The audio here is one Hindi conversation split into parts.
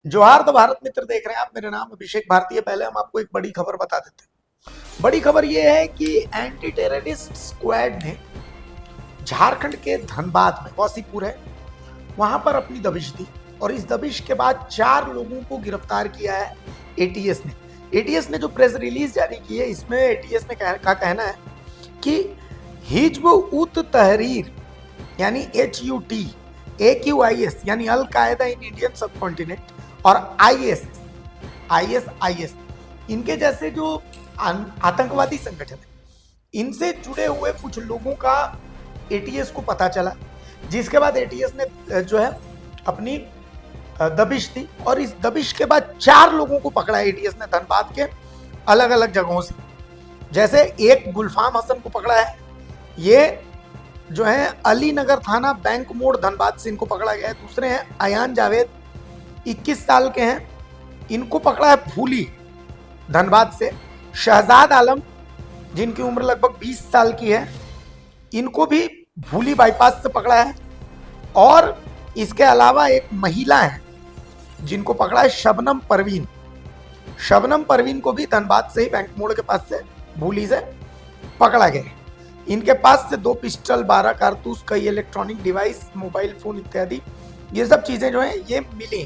जोहार। तो भारत मित्र देख रहे हैं आप, मेरा नाम अभिषेक भारती है। पहले हम आपको एक बड़ी खबर बता देते हैं। बड़ी खबर यह है कि एंटी टेररिस्ट स्क्वाड ने झारखंड के धनबाद में गौसीपुर है वहां पर अपनी दबिश दी और इस दबिश के बाद 4 लोगों को गिरफ्तार किया है एटीएस ने। एटीएस ने जो प्रेस रिलीज जारी की है इसमें एटीएस ने का कहना है कि हिजब उत तहरीर यानी HUT, AQIS यानी अल कायदा इन इंडियन सब कॉन्टिनेंट और IS इनके जैसे जो आतंकवादी संगठन है इनसे जुड़े हुए कुछ लोगों का एटीएस को पता चला, जिसके बाद एटीएस ने जो है अपनी दबिश दी और इस दबिश के बाद 4 लोगों को पकड़ा एटीएस ने धनबाद के अलग अलग जगहों से। जैसे एक गुलफाम हसन को पकड़ा है, ये जो है अली नगर थाना बैंक मोड़ धनबाद से इनको पकड़ा गया है। दूसरे हैं अयान जावेद, 21 साल के हैं, इनको पकड़ा है भूली धनबाद से। शहजाद आलम जिनकी उम्र लगभग 20 साल की है, इनको भी भूली बाईपास से पकड़ा है। और इसके अलावा एक महिला है जिनको पकड़ा है शबनम परवीन। शबनम परवीन को भी धनबाद से ही बैंक मोड़ के पास से भूली से पकड़ा गया। इनके पास से 2 पिस्टल, 12 कारतूस, कई इलेक्ट्रॉनिक डिवाइस, मोबाइल फोन इत्यादि ये सब चीजें जो है ये मिली।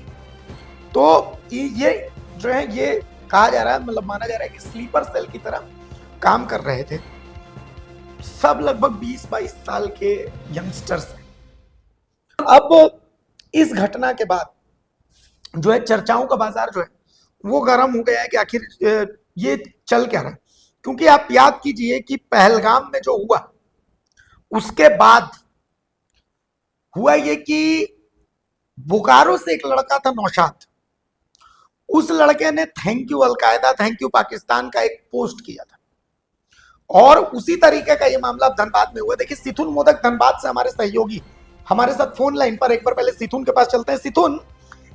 तो ये जो है ये कहा जा रहा है, मतलब माना जा रहा है कि स्लीपर सेल की तरह काम कर रहे थे। सब लगभग 20-22 साल के यंगस्टर्स हैं। अब इस घटना के बाद जो है चर्चाओं का बाजार जो है वो गर्म हो गया है कि आखिर ये चल क्या रहा है। क्योंकि आप याद कीजिए कि पहलगाम में जो हुआ उसके बाद हुआ ये कि बोकारो से एक लड़का था नौशाद, उस लड़के ने thank you al Qaeda, thank you Pakistan का एक पोस्ट किया था और उसी तरीके का ये मामला धनबाद में हुआ। देखिए सिथुन मोदक धनबाद से हमारे सहयोगी हमारे साथ फोन लाइन पर, एक बार पहले सिथुन के पास चलते हैं। सिथुन,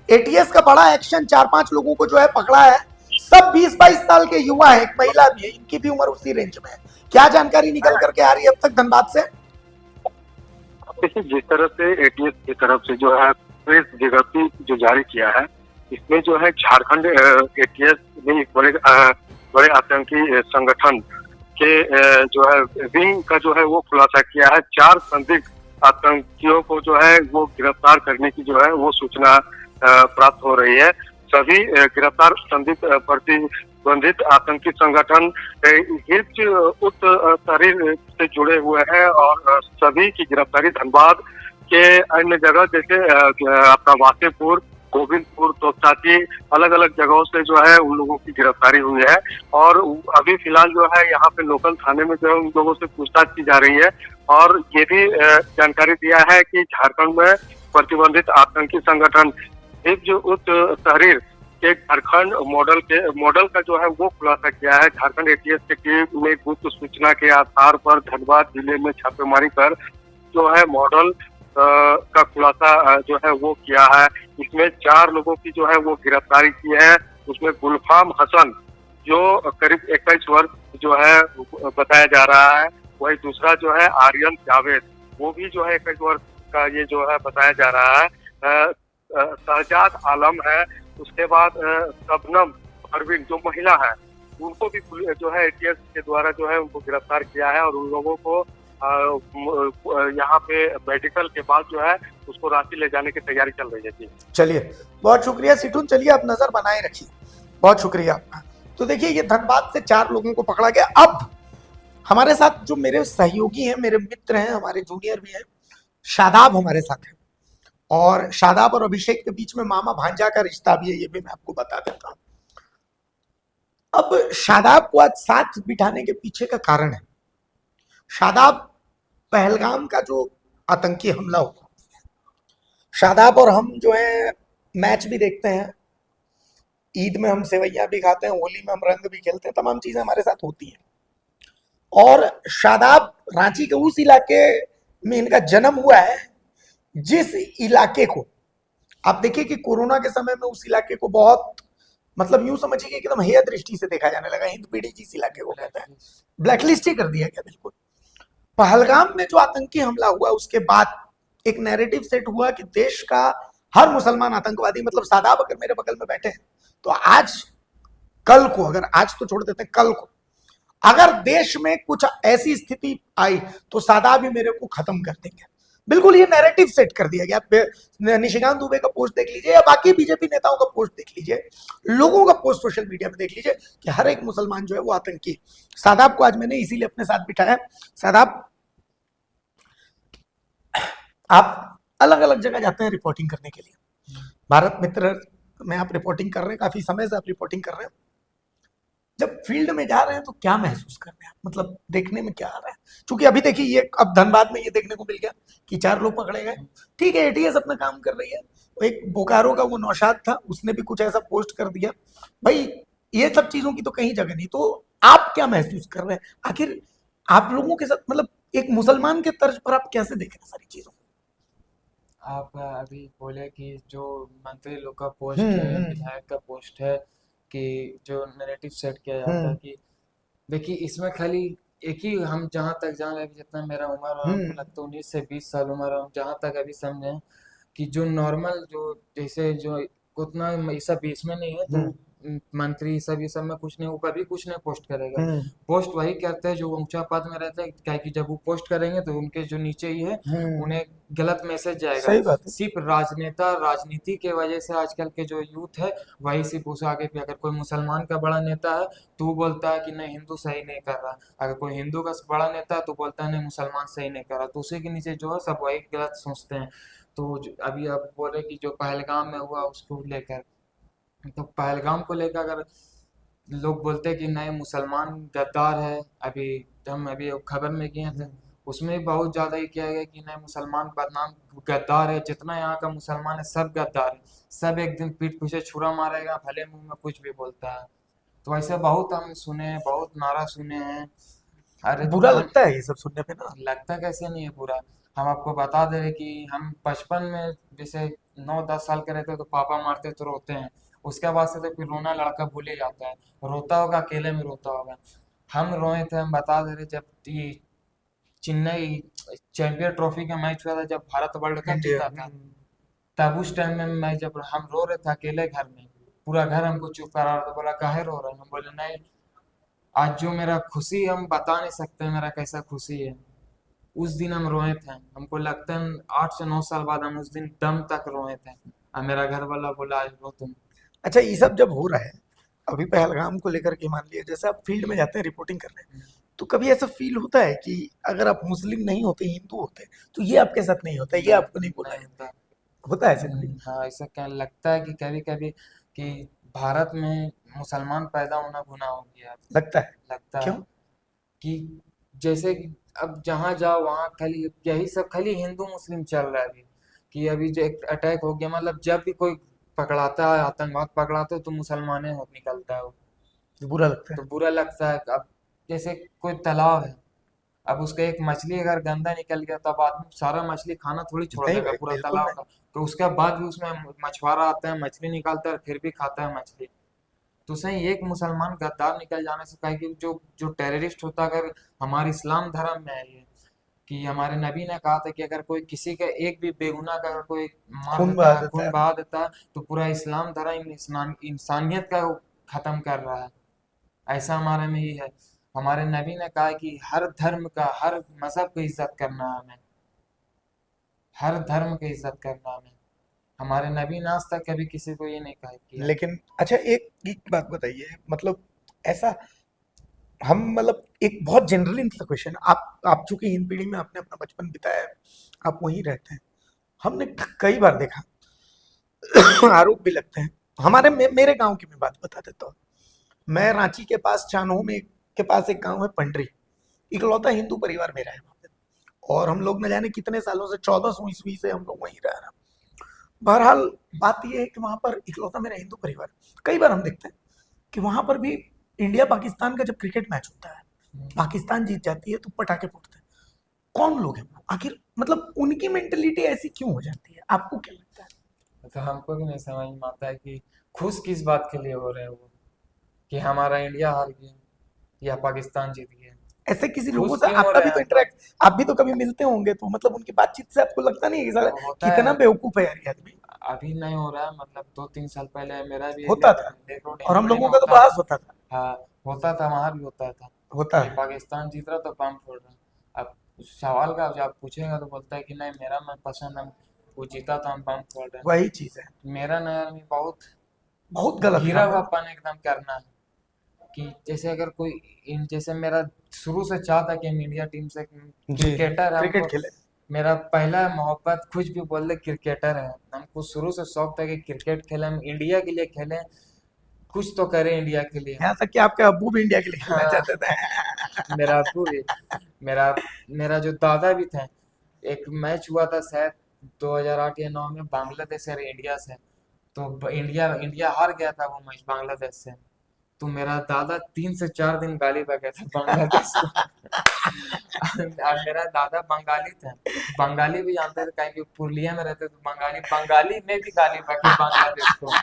एटीएस का बड़ा एक्शन, 4-5 लोगों को जो है पकड़ा है, सब 20-22 साल के युवा है, एक महिला भी है, इनकी भी उम्र उसी रेंज में है। क्या जानकारी निकल करके आ रही है अब तक धनबाद से? जिस तरह से एटीएस की तरफ से जो है प्रेस विज्ञप्ति जो जारी किया है, इसमें जो है झारखंड एटीएस ने एक बड़े आतंकी संगठन के जो है विंग का जो है वो खुलासा किया है। 4 संदिग्ध आतंकियों को जो है वो गिरफ्तार करने की जो है वो सूचना प्राप्त हो रही है। सभी गिरफ्तार संदिग्ध प्रतिबंधित आतंकी संगठन हिजब उत तहरीर से जुड़े हुए हैं और सभी की गिरफ्तारी धनबाद के अन्य जगह जैसे आपका वासेपुर, गोविंदपुर, तोपचाची, अलग अलग जगहों से जो है उन लोगों की गिरफ्तारी हुई है। और अभी फिलहाल जो है यहाँ पे लोकल थाने में जो है उन लोगों से पूछताछ की जा रही है। और ये भी जानकारी दिया है कि झारखंड में प्रतिबंधित आतंकी संगठन हिजब उत तहरीर के झारखंड मॉडल का जो है वो खुलासा किया है। झारखंड एटीएस की टीम ने गुप्त सूचना के आधार पर धनबाद जिले में छापेमारी कर जो है मॉडल का खुलासा जो है वो किया है। इसमें 4 लोगों की जो है वो गिरफ्तारी की है। उसमें गुलफाम हसन जो करीब 21 वर्ष जो है बताया जा रहा है, वही दूसरा जो है आर्यन जावेद, वो भी जो है 21 वर्ष का ये जो है बताया जा रहा है। शहजाद आलम है, उसके बाद शबनम परवीन जो महिला है, उनको भी जो है एटीएस के द्वारा जो है उनको गिरफ्तार किया है और उन लोगों को यहाँ पे मेडिकल के बाद जो है उसको रांची ले जाने की तैयारी चल रही है। जी चलिए, बहुत शुक्रिया सिटून, चलिए आप नजर बनाए रखिए, बहुत शुक्रिया आपका। तो देखिए ये धनबाद से 4 लोगों को पकड़ा गया। अब हमारे साथ जो मेरे सहयोगी हैं, मेरे मित्र हैं, हमारे जूनियर भी हैं, शादाब हमारे साथ है और शादाब और अभिषेक के बीच में मामा भांजा का रिश्ता भी है, ये भी मैं आपको बता देता हूं। अब शादाब को आज साथ बिठाने के पीछे का कारण है, शादाब पहलगाम का जो आतंकी हमला हुआ, शादाब और हम जो है मैच भी देखते हैं, ईद में हम सेवैया भी खाते हैं, होली में हम रंग भी खेलते हैं, तमाम चीजें हमारे साथ होती हैं। और शादाब रांची के उस इलाके में इनका जन्म हुआ है जिस इलाके को आप देखिए कि कोरोना के समय में उस इलाके को बहुत, मतलब यूं समझिए कि एकदम हेय दृष्टि से देखा जाने लगा। हिंद पीढ़ी जिस इलाके को कहते हैं, ब्लैकलिस्ट ही कर दिया गया बिल्कुल। पहलगाम में जो आतंकी हमला हुआ उसके बाद एक नैरेटिव सेट हुआ कि देश का हर मुसलमान आतंकवादी, मतलब सादाब अगर मेरे बगल में बैठे हैं तो आज कल को, अगर आज तो छोड़ देते हैं, कल को अगर देश में कुछ ऐसी स्थिति आई तो सादाब ही मेरे को खत्म कर देंगे। बिल्कुल ये नैरेटिव सेट कर दिया गया। निशिकांत दुबे का पोस्ट देख लीजिए या बाकी बीजेपी नेताओं का पोस्ट देख लीजिए, लोगों का पोस्ट सोशल मीडिया में देख लीजिए कि हर एक मुसलमान जो है वो आतंकी। सादाब को आज मैंने इसीलिए अपने साथ बिठाया। सादाब, आप अलग अलग जगह जाते हैं रिपोर्टिंग करने के लिए, भारत मित्र में आप रिपोर्टिंग कर रहे हैं, काफी समय से आप रिपोर्टिंग कर रहे हैं। जब फील्ड में जा रहे हैं तो क्या महसूस कर रहे हैं, मतलब देखने में क्या आ रहा है? क्योंकि अभी देखिए ये अब धनबाद में ये देखने को मिल गया कि 4 लोग पकड़े गए, ठीक है, एटीएस अपना काम कर रही है। एक बोकारो का वो नौशाद था, उसने भी कुछ ऐसा पोस्ट कर दिया। भाई ये सब चीजों की तो कहीं जगह नहीं। तो आप क्या महसूस कर रहे हैं आखिर, आप लोगों के साथ, मतलब एक मुसलमान के तर्ज पर आप कैसे देख रहे हैं सारी चीजों को? आप अभी बोले कि जो मंत्री लोग का पोस्ट है, हम्म। विधायक का पोस्ट है, कि जो नैरेटिव सेट किया जाता है, हम्म। कि देखिए इसमें खाली एक ही, हम जहाँ तक जान रहे हैं, जितना मेरा उम्र है, हमको हम्म। लगता है 19 से 20 साल उम्र है, हम जहाँ तक अभी समझे कि जो नॉर्मल, जो जैसे जो उतना ये सब इसमें नहीं है, तो हम्म। मंत्री सब ये सब में कुछ नहीं, वो कभी कुछ नहीं पोस्ट करेगा। हम्म। पोस्ट वही करते हैं जो ऊंचा पद में रहते हैं, क्या कि जब वो पोस्ट करेंगे तो उनके जो नीचे ही है हम्म। उन्हें गलत मैसेज जाएगा। सही बात है। सिर्फ राजनेता, राजनीति के वजह से आजकल के जो यूथ है वही सिर्फ उसे आगे पे, अगर कोई मुसलमान का बड़ा नेता है तो वो बोलता है कि नहीं हिंदू सही नहीं कर रहा, अगर कोई हिंदू का बड़ा नेता है तो बोलता है नहीं मुसलमान सही नहीं कर रहा, तो उसी के नीचे जो है सब वही गलत सोचते हैं। तो अभी आप बोले कि जो पहलगाम में हुआ उसको लेकर, तो पहलगाम को लेकर अगर लोग बोलते हैं कि नए मुसलमान गद्दार है, अभी हम अभी खबर में किए थे, उसमें भी बहुत ज़्यादा ये किया गया कि नए मुसलमान बदनाम गद्दार है, जितना यहाँ का मुसलमान है सब गद्दार है, सब एक दिन पीठ पीछे छुरा मारेगा, भले मुंह में कुछ भी बोलता है। तो ऐसे बहुत हम सुने हैं, बहुत नारा सुने हैं। अरे बुरा हम, लगता है ये सब सुनने पे ना। लगता कैसे नहीं है पूरा। हम आपको बता दे रहे कि हम बचपन में जैसे 9-10 साल के रहते हैं तो पापा मारते तो रोते हैं, उसके बाद से तो फिर रोना लड़का भूल ही जाता है, रोता होगा अकेले में रोता होगा। हम रोए थे, हम बता दे रहे जब ये चेन्नई चैंपियन ट्रॉफी का मैच हुआ था, जब भारत वर्ल्ड कप इंडिया। जीता था, तब उस टाइम में मैं जब हम रो रहे थे अकेले घर में, पूरा घर हमको चुप करा रहा था, बोला काहे रो रहे हैं, हम बोले नहीं, आज जो मेरा खुशी हम बता नहीं सकते मेरा कैसा खुशी है। उस दिन हम रोए थे, हमको लगता है 8 से 9 साल बाद हम उस दिन दम तक रोए थे, और मेरा घर वाला बोला आज रो तुम। अच्छा, ये सब जब हो रहा है, अभी पहलगाम को लेकर के मान लिया, जैसे आप फील्ड में जाते हैं रिपोर्टिंग करने, तो कभी ऐसा फील होता है कि अगर आप मुस्लिम नहीं होते, हिंदू होते, तो ये आपके साथ नहीं होता, ये आपको नहीं बोला नहीं है? होता। होता है ऐसा कभी? हाँ, ऐसा क्या लगता है कि कभी कभी कि भारत में मुसलमान पैदा होना गुनाह हो गया। लगता है? लगता क्यों? है कि जैसे कि अब जहाँ जाओ वहाँ खाली यही सब, खाली हिंदू मुस्लिम चल रहा है अभी, कि अभी जो एक अटैक हो गया, मतलब जब भी कोई पकड़ाता है, आतंकवाद पकड़ाता है तो मुसलमाने हो निकलता है वो, बुरा लगता है। तो बुरा लगता है। अब जैसे कोई तालाब है, अब उसका एक मछली अगर गंदा निकल गया तब आदमी सारा मछली खाना थोड़ी छोड़ नहीं देगा भाई, पूरा बिल्कुल तालाब नहीं। का, तो उसके बाद भी उसमें मछुआरा आता है, मछली निकालता है, फिर भी खाता है मछली। तो सही एक मुसलमान गद्दार निकल जाने से, कहे कि जो जो टेररिस्ट होता है, अगर हमारे इस्लाम धर्म में है ये, कि हमारे नबी ने कहा था कि अगर कोई किसी का एक भी बेगुनाह का अगर कोई मार खून देता बहा है, देता खून है। बहा देता है, तो पूरा इस्लाम धर्म इंसानियत का वो खत्म कर रहा है। ऐसा हमारे में ही है। हमारे नबी ने कहा कि हर धर्म का, हर मजहब की इज्जत करना है हमें, हर धर्म की इज्जत करना है हमें। हमारे नबी ने आज तक कभी किसी को ये नहीं कहा किया। लेकिन अच्छा, एक बात बताइए, मतलब ऐसा, हम मतलब एक बहुत जनरली क्वेश्चन, आप चूंकि इन पीढ़ी में आपने अपना बचपन बिताया है, आप वहीं रहते हैं, हमने कई बार देखा, आरोप भी लगते हैं हमारे, मेरे गांव की मैं बात बता देता हूँ। मैं रांची के पास चान्हो में के पास एक गांव है पंडरी, इकलौता हिंदू परिवार मेरा है वहाँ पे, और हम लोग न जाने कितने सालों से, 1400 ईस्वी से हम लोग वहीं रह रहे हैं। बहरहाल बात यह है कि वहां पर इकलौता मेरा हिंदू परिवार, कई बार हम देखते हैं कि वहां पर भी इंडिया पाकिस्तान का जब क्रिकेट मैच होता है, पाकिस्तान जीत जाती है तो पटाखे फूटते हैं। कौन लोग हैं वो आखिर, मतलब उनकी मेंटेलिटी ऐसी क्यों हो जाती है, आपको क्या लगता है? तो हमको भी नहीं समझ में आता है कि खुश किस बात के लिए हो रहे हैं वो, कि हमारा इंडिया हार गया या पाकिस्तान जीत गया। ऐसे किसी लोगों खुश से क्यों हो आपका रहे भी तो हैं? इंटरेक्ट, आप भी तो कभी मिलते होंगे, तो मतलब उनकी बातचीत से आपको लगता नहीं है कि साला होता कितना है, बेवकूफ है यार ये आदमी? अभी नहीं हो रहा है, मतलब 2-3 साल पहले मेरा भी एरिया होता में था, लेक रोड और हम हिंदुआई लोगों में का तो होता बहस था। होता था। हाँ, होता था, वहाँ भी होता था होता कि है। पाकिस्तान जीत रहा तो बम फोड़ रहा। अब उस सवाल का जब पूछेगा तो बोलता है कि नहीं मेरा मन पसंद है, वो जीता तो हम बम फोड़ रहे वही चीज है, हैं। मेरा नजर में बहुत बहुत गलत गिरा काम है। हुआपन एकदम करना है कि जैसे अगर कोई जैसे मेरा शुरू से चाह था कि हम इंडिया टीम से जी, क्रिकेटर क्रिकेट हमको, खेले। मेरा पहला मोहब्बत कुछ भी बोल दे क्रिकेटर है। हमको शुरू से शौक था कि क्रिकेट खेलें, हम इंडिया के लिए खेलें, कुछ तो करें इंडिया के लिए। यहाँ तक कि आपके अब्बू भी इंडिया के लिए खेलना हाँ, चाहते थे। मेरा अब्बू भी, मेरा मेरा जो दादा भी थे। एक मैच हुआ था शायद 2008 या 9 में बांग्लादेश और इंडिया से, तो इंडिया इंडिया हार गया था वो मैच बांग्लादेश से। तो मेरा दादा 3 से 4 दिन गाली बके थे बांग्लादेश को। और मेरा दादा बंगाली थे, बंगाली भी जानते थे कहीं, कि पुरुलिया में रहते तो बंगाली बंगाली में भी गाली बके बांग्लादेश को।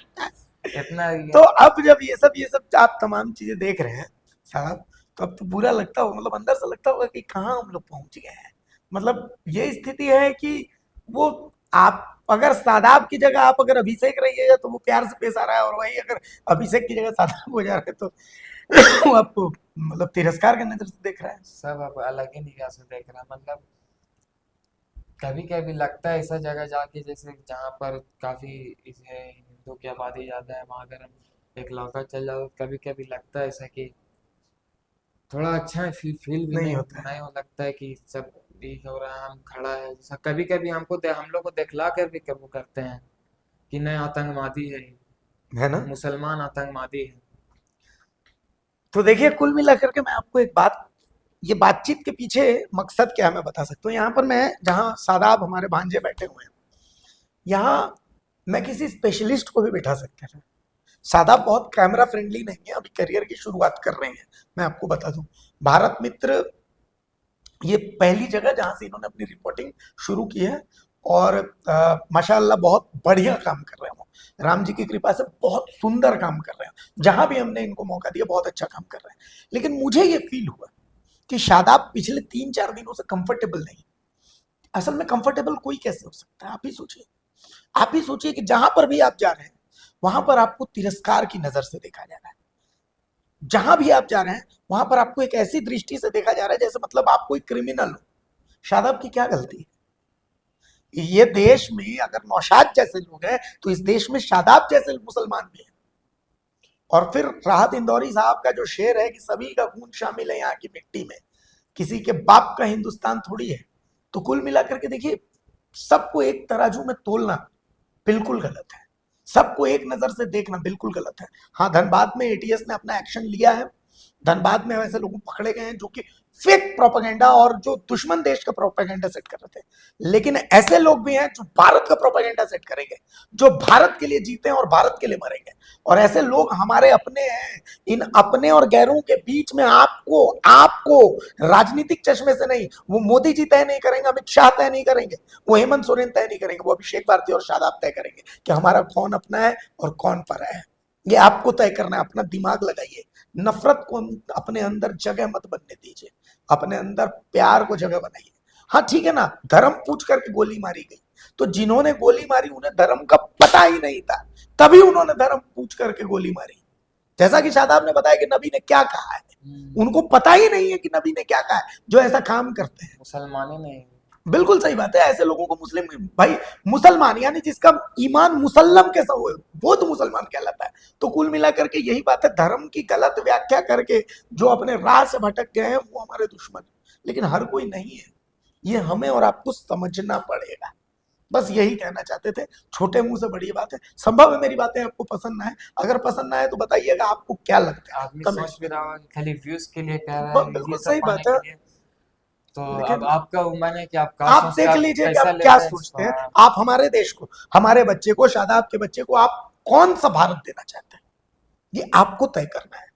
इतना तो अब जब ये सब आप तमाम चीजें देख रहे हैं साहब, तो अब तो बुरा लगता होगा, मतलब अंदर से लगता होगा कि कहाँ हम लोग पहुंच गए हैं। मतलब ये स्थिति है कि वो, आप अगर सादाब की जगह आप अगर अभिषेक रहिएगा तो वो प्यार से पेश आ रहा है, और वही अगर अभिषेक की जगह सादाब हो जा रहा है तो वो आपको मतलब तिरस्कार के नजर से देख रहा है। सब अब अलग ही निगाह से देख रहा है। मतलब कभी कभी लगता है ऐसा जगह जाके, जैसे जहाँ पर काफी इसे हिंदू की आबादी ज्यादा है, वहां अगर हम एक लौका चल जाओ, कभी कभी लगता है ऐसा कि थोड़ा अच्छा फील भी नहीं नहीं होता है। नहीं हो, लगता है कि सब ठीक हो रहा है, हम खड़ा है जैसा। कभी कभी हम लोग को दिखला कर भी वो करते हैं कि नहीं आतंकवादी है, है ना? मुसलमान आतंकवादी है। तो देखिए, कुल मिलाकर के मैं आपको एक बात, ये बातचीत के पीछे मकसद क्या है मैं बता सकता हूँ। यहाँ पर मैं, जहाँ सादाब हमारे भांजे बैठे हुए हैं, यहाँ मैं किसी स्पेशलिस्ट को भी बैठा सकता था। सादाब बहुत कैमरा फ्रेंडली नहीं है, अभी करियर की शुरुआत कर रहे हैं। मैं आपको बता दूं, भारत मित्र ये पहली जगह जहां से इन्होंने अपनी रिपोर्टिंग शुरू की है, और माशाल्लाह बहुत बढ़िया काम कर रहे हैं वो, राम जी की कृपा से बहुत सुंदर काम कर रहे हैं। जहां भी हमने इनको मौका दिया बहुत अच्छा काम कर रहे हैं। लेकिन मुझे ये फील हुआ कि शादाब पिछले 3-4 दिनों से कंफर्टेबल नहीं। असल में कंफर्टेबल कोई कैसे हो सकता है? आप ही सोचिए, आप ही सोचिए कि जहां पर भी आप जा रहे हैं वहां पर आपको तिरस्कार की नजर से देखा जा रहा है। जहां भी आप जा रहे हैं वहां पर आपको एक ऐसी दृष्टि से देखा जा रहा है जैसे मतलब आप कोई क्रिमिनल हो। शादाब की क्या गलती है? ये देश में अगर नौशाद जैसे लोग हैं तो इस देश में शादाब जैसे मुसलमान भी हैं। और फिर राहत इंदौरी साहब का जो शेर है कि सभी का खून शामिल है यहाँ की मिट्टी में, किसी के बाप का हिंदुस्तान थोड़ी है। तो कुल मिलाकर के देखिए, सबको एक तराजू में तोलना बिल्कुल गलत है, सबको एक नजर से देखना बिल्कुल गलत है। हाँ, धनबाद में एटीएस ने अपना एक्शन लिया है, धनबाद में वैसे लोग पकड़े गए हैं जो कि फेक प्रोपेगेंडा और जो दुश्मन देश का प्रोपेगेंडा सेट कर रहे थे। लेकिन ऐसे लोग भी हैं जो भारत का प्रोपेगेंडा सेट करेंगे, जो भारत के लिए जीते हैं और भारत के लिए मरेंगे। और ऐसे लोग हमारे अपने हैं। इन अपने और गैरों के बीच में आपको आपको राजनीतिक चश्मे से नहीं, वो मोदी जी तय नहीं करेंगे, अमित शाह तय नहीं करेंगे, वो हेमंत सोरेन तय नहीं करेंगे, वो अभिषेक भारती और शादाब तय करेंगे कि हमारा कौन अपना है और कौन परा है। ये आपको तय करना है। अपना दिमाग लगाइए, नफरत को अपने अंदर जगह मत बनने दीजिए, अपने अंदर प्यार को जगह बनाइए। हाँ ठीक है ना, धर्म पूछ करके गोली मारी गई, तो जिन्होंने गोली मारी उन्हें धर्म का पता ही नहीं था, तभी उन्होंने धर्म पूछ करके गोली मारी। जैसा कि शादाब ने बताया कि नबी ने क्या कहा है, उनको पता ही नहीं है कि नबी ने क्या कहा है, जो ऐसा काम करते हैं। मुसलमान ही नहीं। बिल्कुल सही बात है, ऐसे लोगों को मुस्लिम भाई, मुसलमान यानी जिसका ईमान मुसल्लम के सब वो तो मुसलमान कहलाता है। तो कुल मिलाकर के यही बात है, धर्म की गलत व्याख्या करके जो अपने राह से भटक गए हैं वो हमारे दुश्मन, लेकिन हर कोई नहीं है। ये हमें और आपको समझना पड़ेगा। बस यही कहना चाहते थे, छोटे मुंह से बड़ी बात है। संभव है मेरी बातें आपको पसंद ना है, अगर पसंद ना है तो बताइएगा आपको क्या लगता है। आदमी सोच भी रहा होगा कि खाली व्यूज के लिए कह रहा है, बिल्कुल ये सही सब पाने बात है। के लिए। तो अब लेकिन आपका मन है कि आप कहाँ आप सोचते देख हैं, आप लीजिए कि कैसा आप लेते क्या हैं सोचते इसको। हैं। हाँ, आप हमारे देश को, हमारे बच्चे को, शादाब के बच्चे को आप कौन सा भारत देना चाहते हैं, ये आपको तय करना है।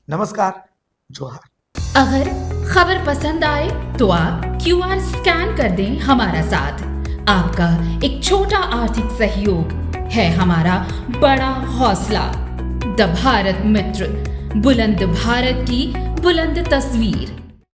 नमस्कार, जोहार। अगर खबर पसंद आए तो आप QR स्कैन कर दें हमारा साथ। आपका एक छोटा आर्थिक सहयोग है हमारा बड़ा हौसला। द भारत मित्र, बुलंद भारत की बुलंद तस्वीर।